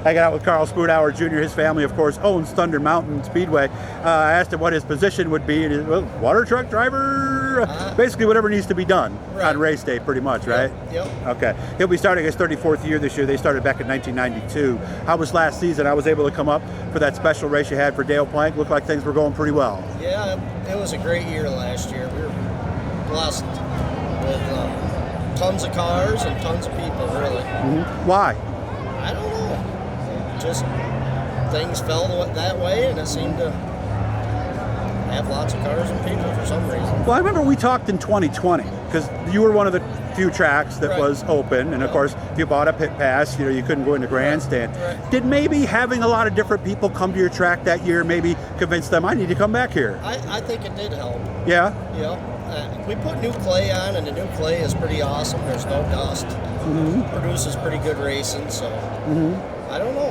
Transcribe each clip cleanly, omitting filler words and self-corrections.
Hanging out with Karl Spoonhower Jr. His family, of course, owns Thunder Mountain Speedway. I asked him what his position would be, and he, well, water truck driver, basically whatever needs to be done on race day, pretty much, right? Yep. Okay. He'll be starting his 34th year this year. They started back in 1992. How was last season? I was able to come up for that special race you had for Dale Plank. Looked like things were going pretty well. Yeah, it was a great year last year. We were blessed with tons of cars and tons of people, really. Why? I don't know. Just things fell that way, and it seemed to have lots of cars and people for some reason. Well, I remember we talked in 2020 because you were one of the few tracks that was open, and of course, if you bought a pit pass, you know, you couldn't go into grandstand. Did maybe having a lot of different people come to your track that year maybe convince them I need to come back here? I think it did help. Yeah. Yeah. We put new clay on, and the new clay is pretty awesome. There's no dust. Produces pretty good racing, so I don't know.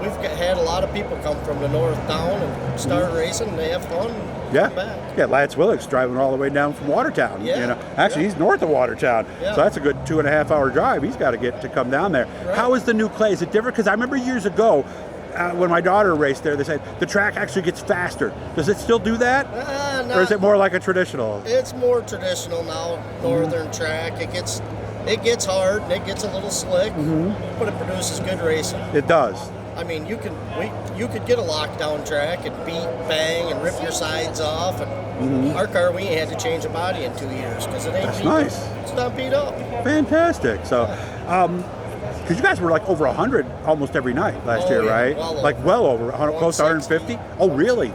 We've had a lot of people come from the north down and start racing, and they have fun. Yeah. Come back. Yeah, Lance Willick's driving all the way down from Watertown. Yeah. You know, actually, he's north of Watertown, Yeah. so that's a good 2.5 hour drive. He's got to get to come down there. Right. How is the new clay? Is it different? Because I remember years ago. When my daughter raced there, they said the track actually gets faster. Does it still do that? Or is it more like a traditional? It's more traditional now, northern track. It gets hard and it gets a little slick, but it produces good racing. It does. I mean, you could get a lockdown track and beat, bang, and rip your sides off. And our car, we ain't had to change a body in 2 years because it ain't That's beat nice. up. It's not beat up. Fantastic. So, because you guys were like over 100 almost every night last year, yeah. right? Well over 100, close to 150. Oh, really?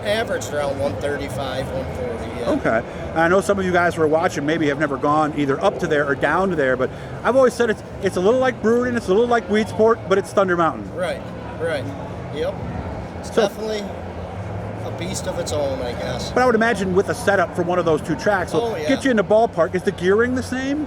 Averaged around 135, 140. Yeah. Okay. I know some of you guys who are watching maybe have never gone either up to there or down to there, but I've always said it's a little like Brewerton, it's a little like Weedsport, but it's Thunder Mountain. Right. Yep. It's definitely a beast of its own, I guess. But I would imagine with a setup for one of those two tracks, so get you in the ballpark. Is the gearing the same?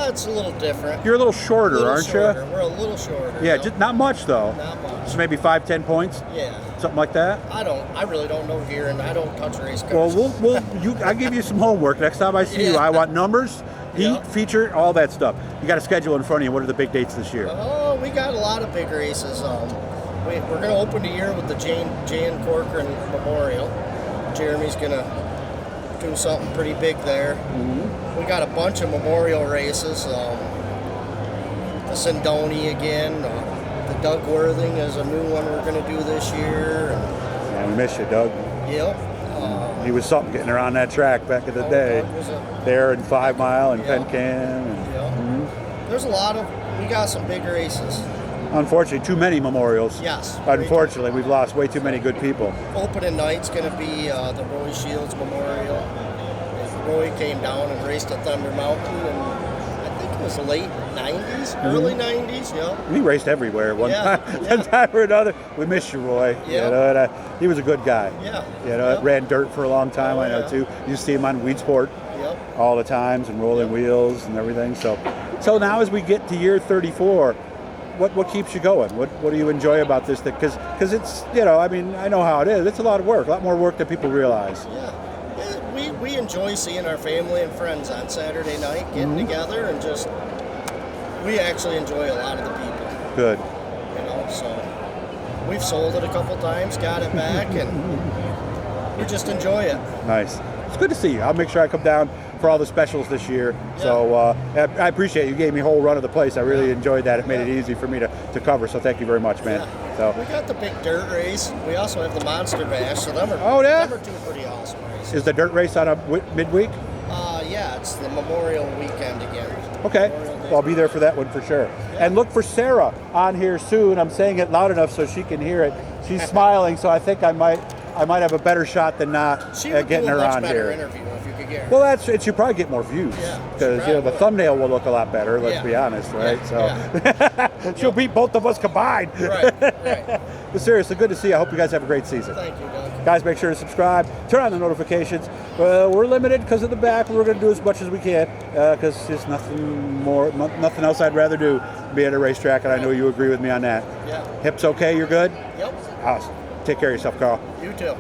It's a little different. You're a little shorter, aren't you? We're a little shorter. Yeah, just not much though. Not much. Just maybe 5-10 points. Yeah. Something like that. I really don't know gearing. I don't touch race cars. Well, I give you some homework next time I see you. I want numbers, heat, feature, all that stuff. You got a schedule in front of you. What are the big dates this year? Oh, we got a lot of big races. We're going to open the year with the Jan Corcoran Memorial. Jeremy's going to do something pretty big there. We got a bunch of memorial races. The Sindoni again. The Doug Worthing is a new one we're going to do this year. Yeah, we miss you, Doug. Yep. He was something getting around that track back in the day. There in 5 Mile and Penn Can. There's a lot of, we got some big races. Unfortunately, too many memorials. Yes. Unfortunately, we've lost way too many good people. Opening night's going to be the Roy Shields Memorial. Roy came down and raced at Thunder Mountain, and I think it was late 90s, early 90s, yeah. He raced everywhere one time or another. We miss you, Roy. Yeah. You know, and, he was a good guy. Yeah. You know, ran dirt for a long time, I know too. You see him on Weedsport all the times and rolling wheels and everything. So now as we get to year 34, what keeps you going? What do you enjoy about this thing? Because it's, you know, I mean, I know how it is. It's a lot of work, a lot more work than people realize. Yeah. We enjoy seeing our family and friends on Saturday night, getting together, and just, we actually enjoy a lot of the people. Good. You know, so we've sold it a couple times, got it back, and we just enjoy it. Nice. It's good to see you. I'll make sure I come down for all the specials this year. So I appreciate it. You gave me a whole run of the place. I really enjoyed that. It made it easy for me to cover. So thank you very much, man. So we got the big dirt race. We also have the Monster Bash. So them are two pretty awesome races. Is the dirt race on a midweek? Yeah, it's the Memorial Weekend again. Okay. Well, I'll be there for that one for sure. And look for Sarah on here soon. I'm saying it loud enough so she can hear it. She's smiling, so I think I might have a better shot than not at getting her on here. Interview if you could get her. Well, it should probably get more views because the thumbnail will look a lot better. Let's be honest, right? She'll beat both of us combined. Right. But seriously, good to see you. I hope you guys have a great season. Thank you, Doug. Guys, make sure to subscribe. Turn on the notifications. We're limited because of the back. We're going to do as much as we can because there's nothing else I'd rather do be at a racetrack, and I know you agree with me on that. Yeah. Hips okay? You're good? Yep. Awesome. Take care of yourself, Carl. You too.